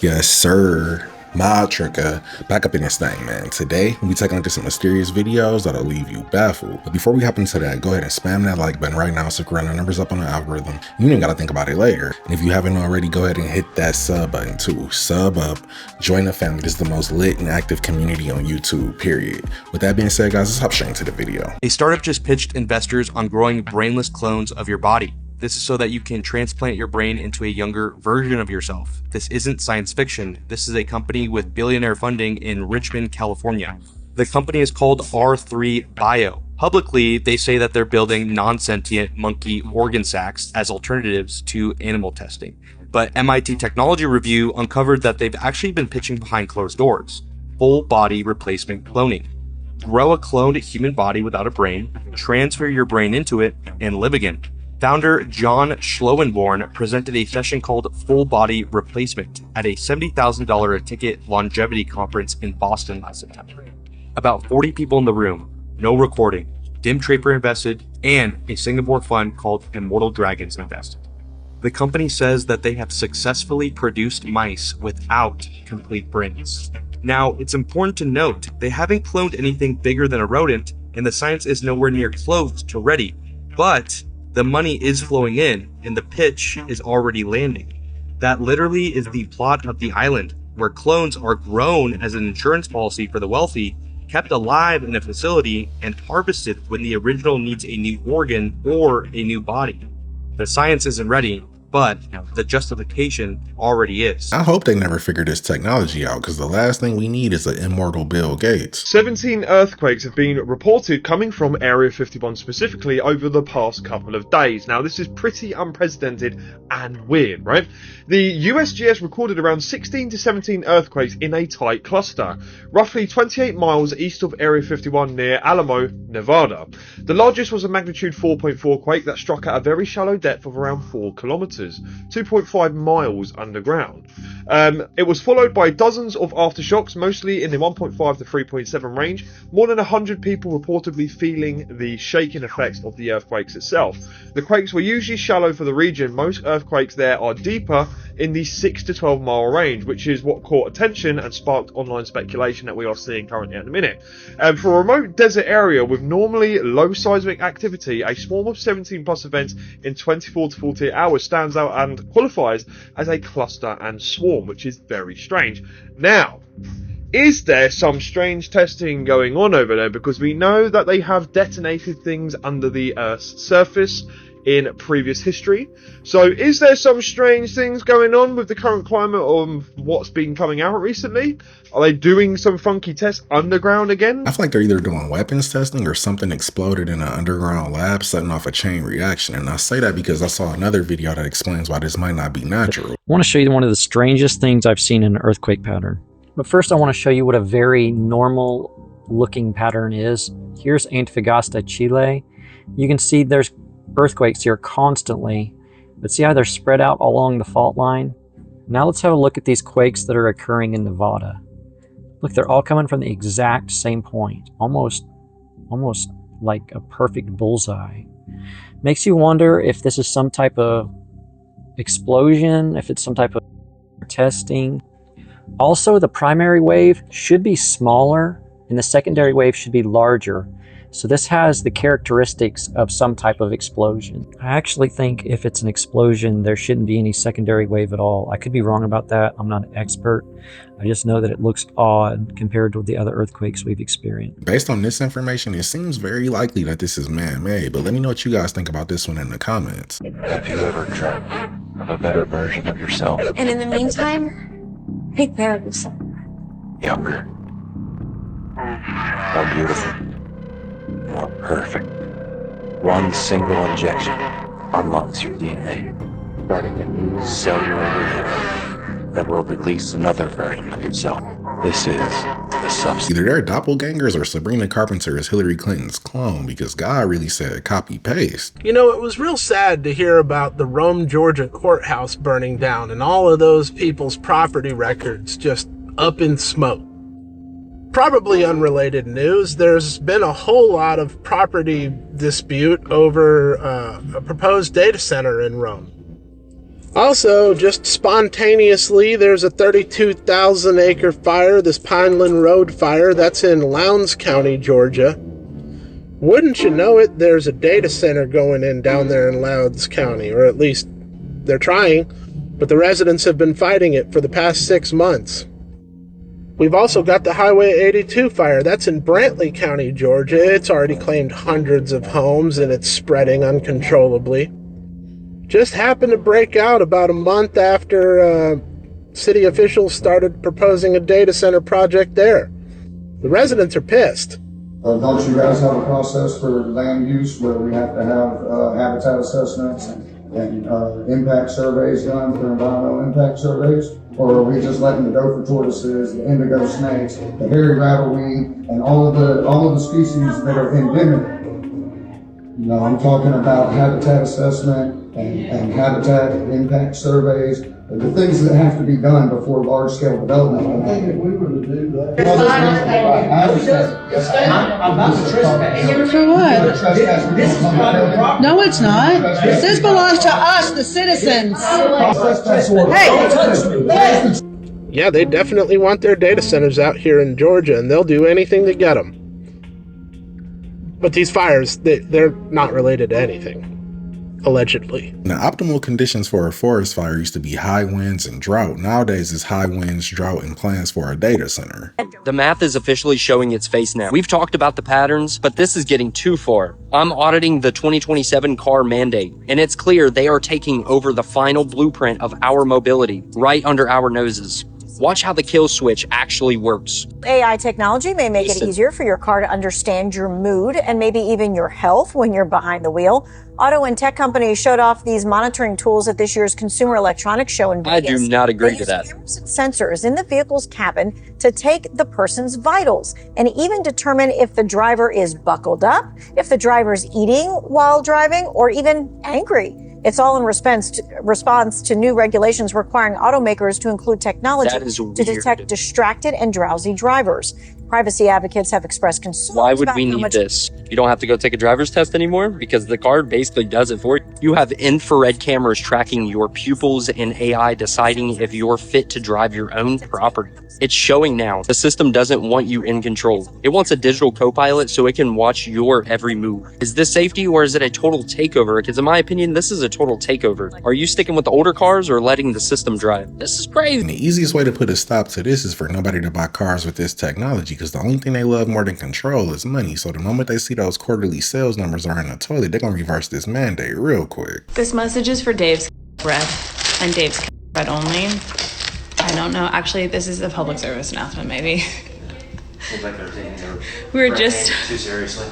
Yes, sir. Mild Tricka, back up in this thing, man. Today, we taking a look at some mysterious videos that'll leave you baffled. But before we hop into that, go ahead and spam that like button right now so run the numbers up on the algorithm. You ain't gotta think about it later. And if you haven't already, go ahead and hit that sub button too. Sub up, join the family. This is the most lit and active community on YouTube, period. With that being said, guys, let's hop straight into the video. A startup just pitched investors on growing brainless clones of your body. This is so that you can transplant your brain into a younger version of yourself. This isn't science fiction. This is a company with billionaire funding in Richmond, California. The company is called R3 Bio. Publicly, they say that they're building non-sentient monkey organ sacs as alternatives to animal testing. But MIT Technology Review uncovered that they've actually been pitching behind closed doors. Full body replacement cloning. Grow a cloned human body without a brain, transfer your brain into it, and live again. Founder John Schloenborn presented a session called Full Body Replacement at a $70,000 a ticket longevity conference in Boston last September. About 40 people in the room, no recording, Dim Draper invested, and a Singapore fund called Immortal Dragons invested. The company says that they have successfully produced mice without complete brains. Now, it's important to note, they haven't cloned anything bigger than a rodent, and the science is nowhere near close to ready, but the money is flowing in, and the pitch is already landing. That literally is the plot of The Island, where clones are grown as an insurance policy for the wealthy, kept alive in a facility, and harvested when the original needs a new organ or a new body. The science isn't ready, but the justification already is. I hope they never figure this technology out, because the last thing we need is an immortal Bill Gates. 17 earthquakes have been reported coming from Area 51 specifically over the past couple of days. Now, this is pretty unprecedented and weird, right? The USGS recorded around 16 to 17 earthquakes in a tight cluster, roughly 28 miles east of Area 51 near Alamo, Nevada. The largest was a magnitude 4.4 quake that struck at a very shallow depth of around 4 kilometers. 2.5 miles underground. It was followed by dozens of aftershocks, mostly in the 1.5 to 3.7 range. More than 100 people reportedly feeling the shaking effects of the earthquakes itself. The quakes were usually shallow for the region. Most earthquakes there are deeper in the 6 to 12 mile range, which is what caught attention and sparked online speculation that we are seeing currently at the minute. For a remote desert area with normally low seismic activity, a swarm of 17 plus events in 24 to 48 hours stands out and qualifies as a cluster and swarm, which is very strange. Now, is there some strange testing going on over there? Because we know that they have detonated things under the Earth's surface in previous history. So is there some strange things going on with the current climate of what's been coming out recently? Are they doing some funky tests underground again? I feel like they're either doing weapons testing or something exploded in an underground lab, setting off a chain reaction. And I say that because I saw another video that explains why this might not be natural. I want to show you one of the strangest things I've seen in an earthquake pattern. But first I want to show you what a very normal looking pattern is. Here's Antofagasta, Chile. You can see there's earthquakes here constantly, but see how they're spread out along the fault line? Now let's have a look at these quakes that are occurring in Nevada. Look, they're all coming from the exact same point, almost like a perfect bullseye. Makes you wonder if this is some type of explosion, if it's some type of testing. Also, the primary wave should be smaller and the secondary wave should be larger. So this has the characteristics of some type of explosion. I actually think if it's an explosion, there shouldn't be any secondary wave at all. I could be wrong about that. I'm not an expert. I just know that it looks odd compared to the other earthquakes we've experienced. Based on this information, it seems very likely that this is man-made, but let me know what you guys think about this one in the comments. Have you ever dreamt of a better version of yourself? And in the meantime, prepare yourself. Younger. More beautiful. More perfect. One single injection unlocks your DNA, starting a new cellular reaction that will release another version of yourself. This is the substance. Either they're doppelgangers or Sabrina Carpenter is Hillary Clinton's clone, because God really said copy-paste. You know, it was real sad to hear about the Rome, Georgia courthouse burning down and all of those people's property records just up in smoke. Probably unrelated news, there's been a whole lot of property dispute over a proposed data center in Rome. Also, just spontaneously, there's a 32,000 acre fire, this Pineland Road fire, that's in Lowndes County, Georgia. Wouldn't you know it, there's a data center going in down there in Lowndes County, or at least they're trying, but the residents have been fighting it for the past 6 months. We've also got the Highway 82 fire, that's in Brantley County, Georgia. It's already claimed hundreds of homes and it's spreading uncontrollably. Just happened to break out about a month after city officials started proposing a data center project there. The residents are pissed. Don't you guys have a process for land use where we have to have habitat assessments and impact surveys done for environmental impact surveys? Or are we just letting the gopher tortoises, the indigo snakes, the hairy rattleweed, and all of the species that are endemic? No, I'm talking about habitat assessment and habitat impact surveys, the things that have to be done before large-scale development. I think if we were to do that. I understand. For what? No, it's not. This belongs to us, the citizens. Hey! Yeah, they definitely want their data centers out here in Georgia, and they'll do anything to get them. But these fires, they're not related to anything. Allegedly. Now, optimal conditions for a forest fire used to be high winds and drought. Nowadays, it's high winds, drought, and plans for a data center. The math is officially showing its face now. We've talked about the patterns, but this is getting too far. I'm auditing the 2027 car mandate, and it's clear they are taking over the final blueprint of our mobility right under our noses. Watch how the kill switch actually works. AI technology may make it easier for your car to understand your mood and maybe even your health when you're behind the wheel. Auto and tech companies showed off these monitoring tools at this year's Consumer Electronics Show in Vegas. I do not agree to that. They use cameras and sensors in the vehicle's cabin to take the person's vitals and even determine if the driver is buckled up, if the driver's eating while driving, or even angry. It's all in response to new regulations requiring automakers to include technology to detect distracted and drowsy drivers. Privacy advocates have expressed concerns. Why would we need this? You don't have to go take a driver's test anymore because the car basically does it for you. You have infrared cameras tracking your pupils and AI deciding if you're fit to drive your own property. It's showing now. The system doesn't want you in control. It wants a digital co-pilot so it can watch your every move. Is this safety or is it a total takeover? Because in my opinion, this is a total takeover. Are you sticking with the older cars or letting the system drive? This is crazy. And the easiest way to put a stop to this is for nobody to buy cars with this technology, because the only thing they love more than control is money. So the moment they see those quarterly sales numbers are in the toilet, they're going to reverse this mandate real quick. This message is for Dave's bread and Dave's bread only. I don't know. Actually, this is a public service announcement, maybe. Seems like they're taking their We were just too seriously.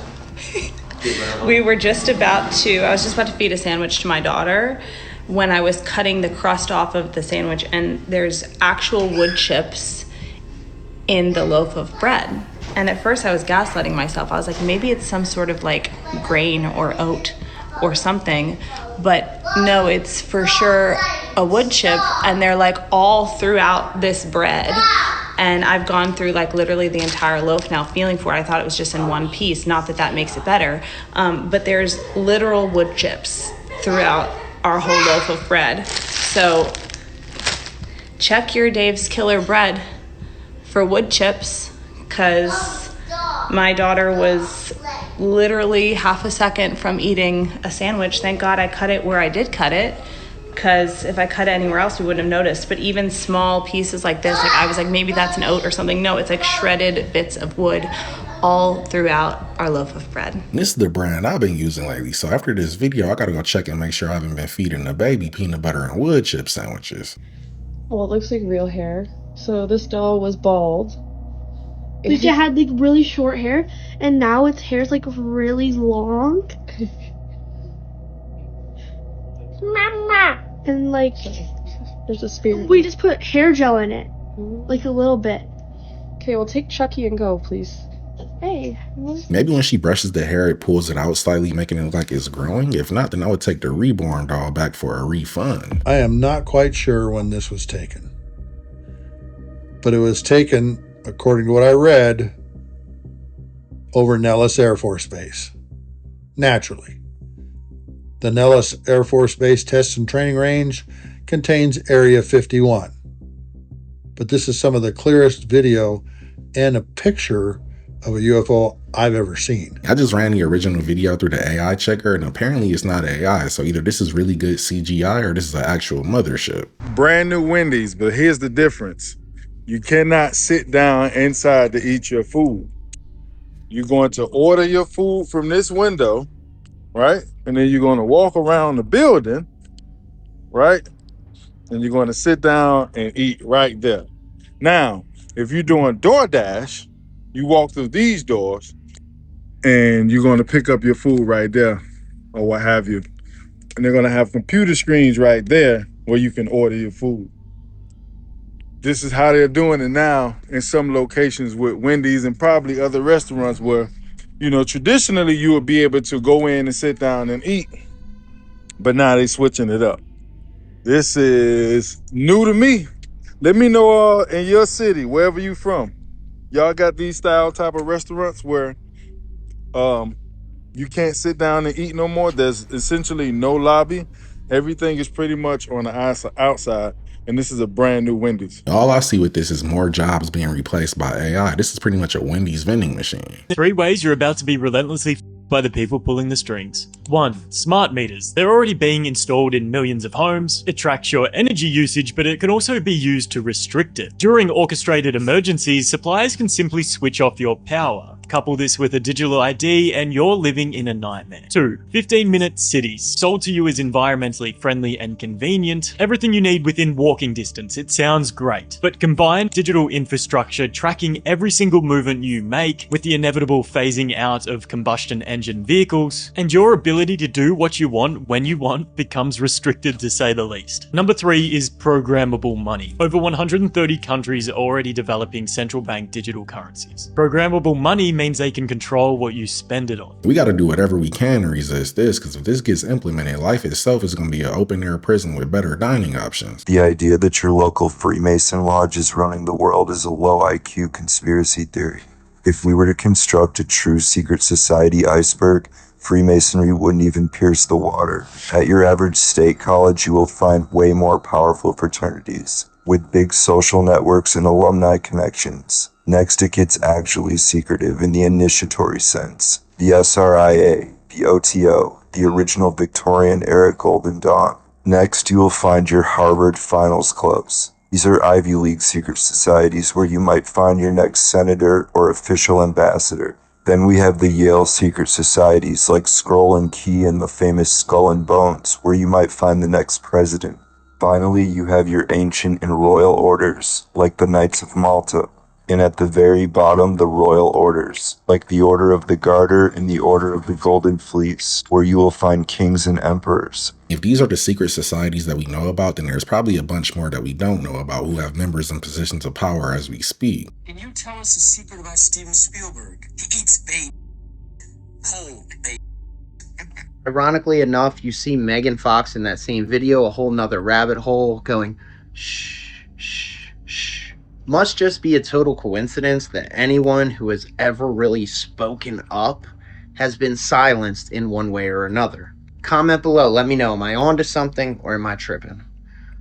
I was just about to feed a sandwich to my daughter when I was cutting the crust off of the sandwich, and there's actual wood chips in the loaf of bread. And at first I was gaslighting myself. I was like, maybe it's some sort of like grain or oat or something, but no, it's for sure a wood chip, and they're like all throughout this bread. And I've gone through like literally the entire loaf now feeling for it. I thought it was just in one piece, not that that makes it better, but there's literal wood chips throughout our whole loaf of bread. So check your Dave's Killer Bread for wood chips, because my daughter was literally half a second from eating a sandwich. Thank God I cut it where I did cut it, because if I cut it anywhere else, we wouldn't have noticed. But even small pieces like this, like I was like, maybe that's an oat or something. No, it's like shredded bits of wood all throughout our loaf of bread. This is the brand I've been using lately. So after this video, I gotta go check and make sure I haven't been feeding the baby peanut butter and wood chip sandwiches. Well, it looks like real hair. So this doll was bald. Lucia had like really short hair, and now its hair's like really long. Mama. And like, there's a spirit. We just put hair gel in it, like a little bit. Okay, well take Chucky and go, please. Hey. Maybe when she brushes the hair, it pulls it out slightly, making it look like it's growing. If not, then I would take the reborn doll back for a refund. I am not quite sure when this was taken, but it was taken, according to what I read, over Nellis Air Force Base. Naturally. The Nellis Air Force Base Test and Training Range contains Area 51. But this is some of the clearest video and a picture of a UFO I've ever seen. I just ran the original video through the AI checker, and apparently it's not AI. So either this is really good CGI or this is an actual mothership. Brand new Wendy's, but here's the difference. You cannot sit down inside to eat your food. You're going to order your food from this window, right? And then you're going to walk around the building, right? And you're going to sit down and eat right there. Now, if you're doing DoorDash, you walk through these doors and you're going to pick up your food right there or what have you. And they're going to have computer screens right there where you can order your food. This is how they're doing it now in some locations with Wendy's and probably other restaurants where, you know, traditionally you would be able to go in and sit down and eat, but now they're switching it up. This is new to me. Let me know in your city, wherever you from, y'all got these style type of restaurants where you can't sit down and eat no more. There's essentially no lobby. Everything is pretty much on the outside. And this is a brand new Wendy's. All I see with this is more jobs being replaced by AI. This is pretty much a Wendy's vending machine. 3 ways you're about to be relentlessly by the people pulling the strings. 1. Smart meters. They're already being installed in millions of homes. It tracks your energy usage, but it can also be used to restrict it. During orchestrated emergencies, suppliers can simply switch off your power. Couple this with a digital ID and you're living in a nightmare. 2. 15-minute cities. Sold to you as environmentally friendly and convenient. Everything you need within walking distance. It sounds great. But combine digital infrastructure tracking every single movement you make with the inevitable phasing out of combustion engine vehicles, and your ability to do what you want when you want becomes restricted, to say the least. Number 3 is programmable money. Over 130 countries are already developing central bank digital currencies. Programmable money means they can control what you spend it on. We got to do whatever we can to resist this, because if this gets implemented, life itself is going to be an open-air prison with better dining options. The idea that your local Freemason lodge is running the world is a low IQ conspiracy theory. If we were to construct a true secret society iceberg, Freemasonry wouldn't even pierce the water. At your average state college, you will find way more powerful fraternities, with big social networks and alumni connections. Next, it gets actually secretive in the initiatory sense. The SRIA, the OTO, the original Victorian-era Golden Dawn. Next, you will find your Harvard Finals Clubs. These are Ivy League secret societies where you might find your next senator or official ambassador. Then we have the Yale secret societies like Scroll and Key and the famous Skull and Bones, where you might find the next president. Finally, you have your ancient and royal orders, like the Knights of Malta. And at the very bottom, the royal orders, like the Order of the Garter and the Order of the Golden Fleece, where you will find kings and emperors. If these are the secret societies that we know about, then there's probably a bunch more that we don't know about who have members in positions of power as we speak. Can you tell us a secret about Steven Spielberg? He eats baby. Oh, baby. Ironically enough, you see Megan Fox in that same video, a whole nother rabbit hole, going shh, shh, shh. Must just be a total coincidence that anyone who has ever really spoken up has been silenced in one way or another. Comment below, let me know, am I onto something or am I tripping?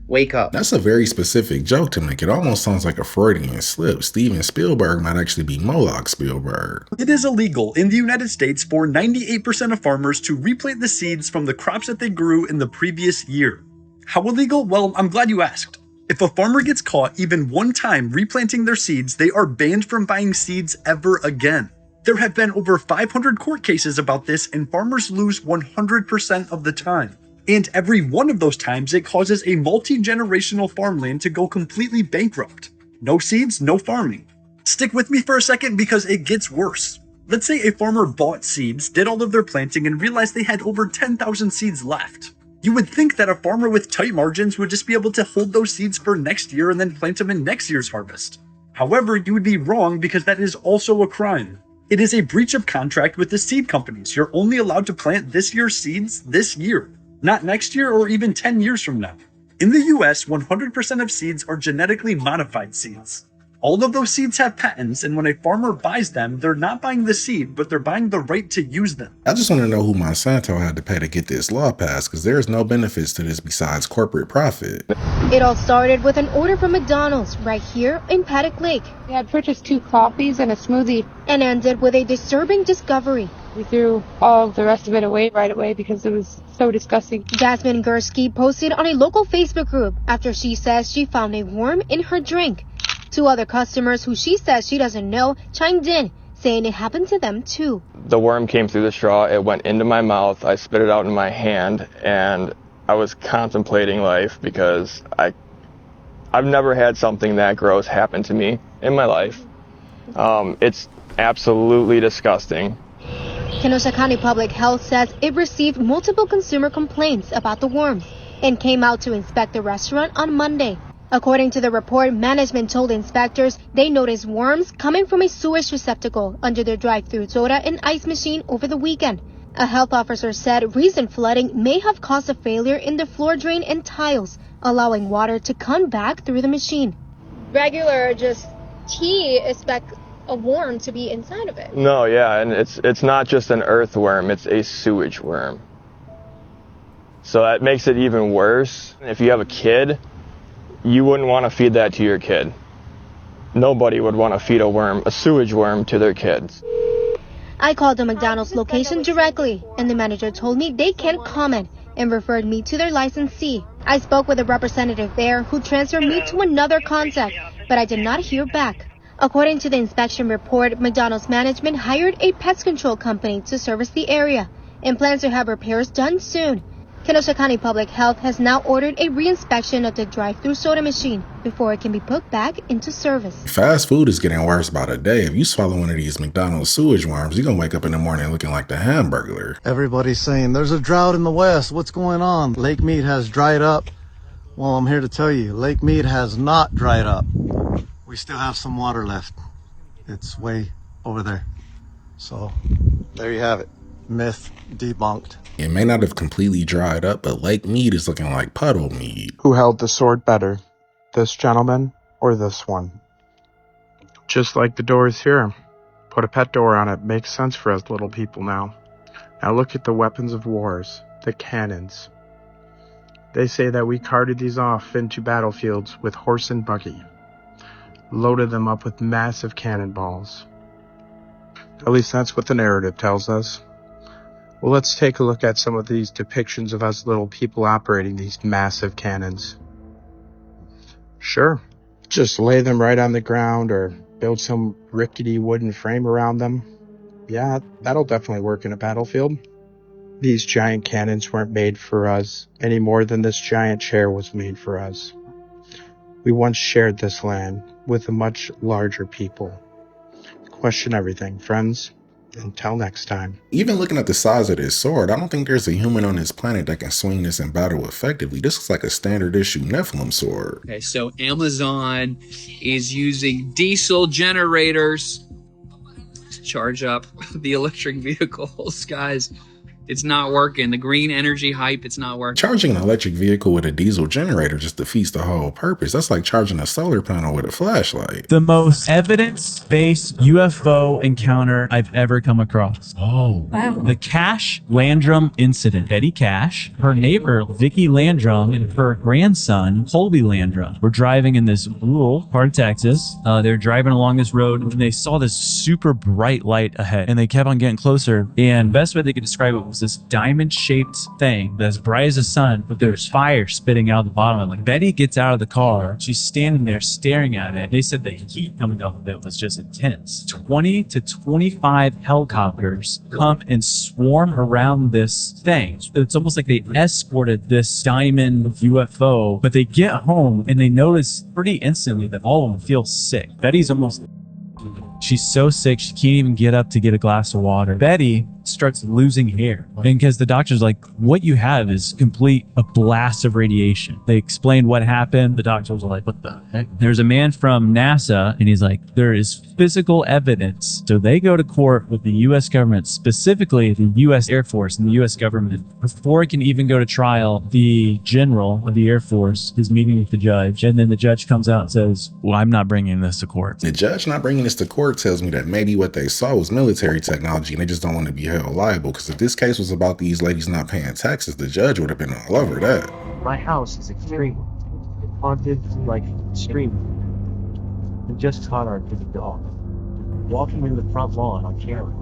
Wake up. That's a very specific joke to make. It almost sounds like a Freudian slip. Steven Spielberg might actually be Moloch Spielberg. It is illegal in the United States for 98% of farmers to replant the seeds from the crops that they grew in the previous year. How illegal? Well, I'm glad you asked. If a farmer gets caught even one time replanting their seeds, they are banned from buying seeds ever again. There have been over 500 court cases about this, and farmers lose 100% of the time. And every one of those times, it causes a multi-generational farmland to go completely bankrupt. No seeds, no farming. Stick with me for a second because it gets worse. Let's say a farmer bought seeds, did all of their planting, and realized they had over 10,000 seeds left. You would think that a farmer with tight margins would just be able to hold those seeds for next year and then plant them in next year's harvest. However, you would be wrong because that is also a crime. It is a breach of contract with the seed companies. You're only allowed to plant this year's seeds this year, not next year or even 10 years from now. In the US, 100% of seeds are genetically modified seeds. All of those seeds have patents, and when a farmer buys them, they're not buying the seed, but they're buying the right to use them. I just want to know who Monsanto had to pay to get this law passed, because there's no benefits to this besides corporate profit. It all started with an order from McDonald's right here in Paddock Lake. We had purchased 2 coffees and a smoothie. And ended with a disturbing discovery. We threw all of the rest of it away right away because it was so disgusting. Jasmine Gursky posted on a local Facebook group after she says she found a worm in her drink. 2 other customers who she says she doesn't know chimed in, saying it happened to them too. The worm came through the straw, it went into my mouth, I spit it out in my hand, and I was contemplating life because I've never had something that gross happen to me in my life. It's absolutely disgusting. Kenosha County Public Health says it received multiple consumer complaints about the worms and came out to inspect the restaurant on Monday. According to the report, management told inspectors they noticed worms coming from a sewage receptacle under their drive-thru soda and ice machine over the weekend. A health officer said recent flooding may have caused a failure in the floor drain and tiles, allowing water to come back through the machine. Regular just tea expect a worm to be inside of it. No, yeah, and it's not just an earthworm, it's a sewage worm. So that makes it even worse. If you have a kid, you wouldn't want to feed that to your kid. Nobody would want to feed a sewage worm to their kids. I called the McDonald's location directly, and the manager told me they can't comment and referred me to their licensee. I spoke with a representative there who transferred me to another contact, but I did not hear back. According to the inspection report, McDonald's management hired a pest control company to service the area and plans to have repairs done soon. Kenosha County Public Health has now ordered a reinspection of the drive-thru soda machine before it can be put back into service. Fast food is getting worse by the day. If you swallow one of these McDonald's sewage worms, you're going to wake up in the morning looking like the Hamburglar. Everybody's saying there's a drought in the West. What's going on? Lake Mead has dried up. Well, I'm here to tell you, Lake Mead has not dried up. We still have some water left. It's way over there. So there you have it. Myth debunked. It may not have completely dried up, but Lake Mead is looking like puddle mead. Who held the sword better, this gentleman or this one? Just like the doors here. Put a pet door on it. Makes sense for us little people now. Now look at the weapons of wars, the cannons. They say that we carted these off into battlefields with horse and buggy. Loaded them up with massive cannonballs. At least that's what the narrative tells us. Well, let's take a look at some of these depictions of us little people operating these massive cannons. Sure, just lay them right on the ground or build some rickety wooden frame around them. Yeah, that'll definitely work in a battlefield. These giant cannons weren't made for us any more than this giant chair was made for us. We once shared this land with a much larger people. Question everything, friends. Until next time. Even looking at the size of this sword, I don't think there's a human on this planet that can swing this in battle effectively. This looks like a standard issue Nephilim sword. Okay, so Amazon is using diesel generators to charge up the electric vehicles, guys. It's not working. The green energy hype, it's not working. Charging an electric vehicle with a diesel generator just defeats the whole purpose. That's like charging a solar panel with a flashlight. The most evidence-based UFO encounter I've ever come across. Oh. Wow. The Cash-Landrum incident. Betty Cash, her neighbor, Vicki Landrum, and her grandson, Colby Landrum, were driving in this rural part of Texas. They were driving along this road, and they saw this super bright light ahead, and they kept on getting closer. And best way they could describe it was this diamond-shaped thing that's bright as the sun, but there's fire spitting out the bottom of it. Like, Betty gets out of the car, she's standing there staring at it. They said the heat coming off of it was just intense. 20 to 25 helicopters come and swarm around this thing. It's almost like they escorted this diamond UFO, but they get home and they notice pretty instantly that all of them feel sick. She's so sick she can't even get up to get a glass of water. Betty starts losing hair. And because the doctor's like, what you have is a blast of radiation. They explained what happened. The doctors were like, what the heck? There's a man from NASA, and he's like, there is physical evidence. So they go to court with the U.S. government, specifically the U.S. Air Force and the U.S. government. Before it can even go to trial, the general of the Air Force is meeting with the judge, and then the judge comes out and says, well, I'm not bringing this to court. The judge not bringing this to court tells me that maybe what they saw was military technology and they just don't want to be held liable, because if this case was about these ladies not paying taxes, the judge would have been all over that. My house is extreme. Haunted, like, extreme. We just caught our big dog walking in the front lawn on camera.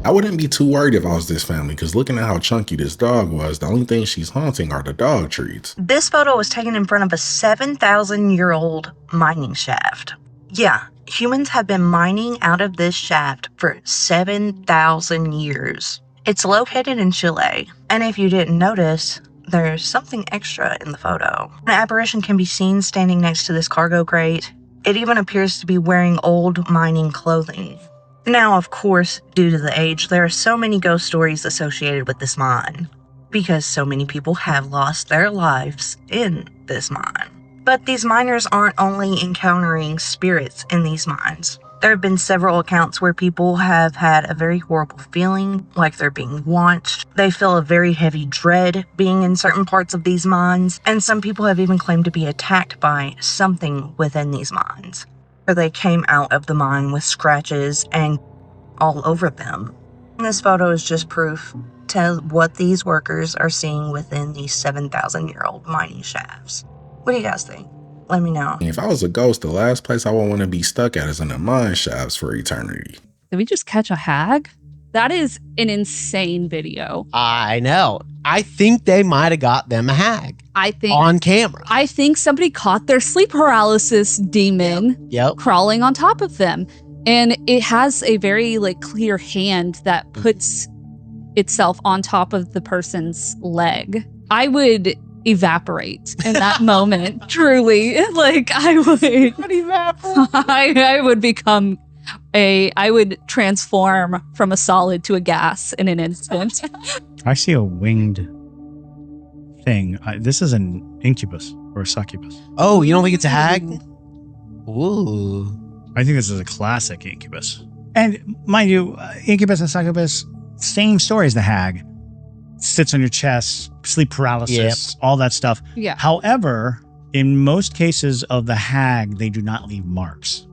I wouldn't be too worried if I was this family, because looking at how chunky this dog was, the only thing she's haunting are the dog treats. This photo was taken in front of a 7,000-year-old mining shaft. Yeah, humans have been mining out of this shaft for 7,000 years. It's located in Chile, and if you didn't notice, there's something extra in the photo. An apparition can be seen standing next to this cargo crate. It even appears to be wearing old mining clothing. Now, of course, due to the age, there are so many ghost stories associated with this mine, because so many people have lost their lives in this mine. But these miners aren't only encountering spirits in these mines. There have been several accounts where people have had a very horrible feeling, like they're being watched. They feel a very heavy dread being in certain parts of these mines, and some people have even claimed to be attacked by something within these mines. Or they came out of the mine with scratches and all over them. And this photo is just proof to what these workers are seeing within these 7,000-year-old mining shafts. What do you guys think? Let me know. If I was a ghost, the last place I would want to be stuck at is in the mine shafts for eternity. Did we just catch a hag? That is an insane video. I know. I think they might have got them a hag. On camera. I think somebody caught their sleep paralysis demon crawling on top of them. And it has a very clear hand that puts itself on top of the person's leg. I would evaporate in that moment. Truly. I would transform from a solid to a gas in an instant. I see a winged thing. This is an incubus or a succubus. Oh, you don't think it's a hag? Ooh. I think this is a classic incubus. And mind you, incubus and succubus, same story as the hag. Sits on your chest, sleep paralysis, all that stuff. Yeah. However, in most cases of the hag, they do not leave marks.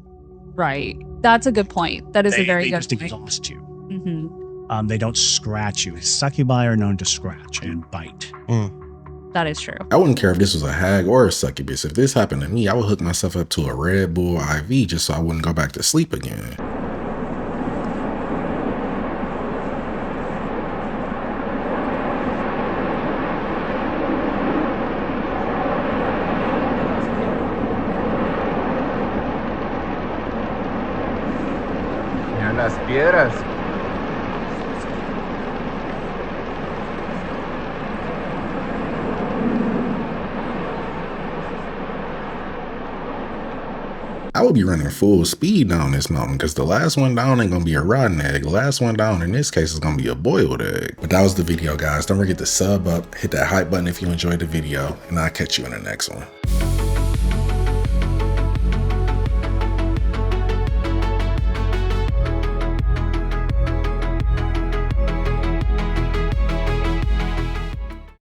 Right. That's a good point. That is a very good point. They just exhaust you. Mm-hmm. They don't scratch you. Succubi are known to scratch and bite. That is true. I wouldn't care if this was a hag or a succubus. If this happened to me, I would hook myself up to a Red Bull IV just so I wouldn't go back to sleep again. Las piedras. I would be running full speed down this mountain, because the last one down ain't gonna be a rotten egg. The last one down in this case is gonna be a boiled egg. But that was the video, guys. Don't forget to sub up, hit that hype button if you enjoyed the video, and I'll catch you in the next one.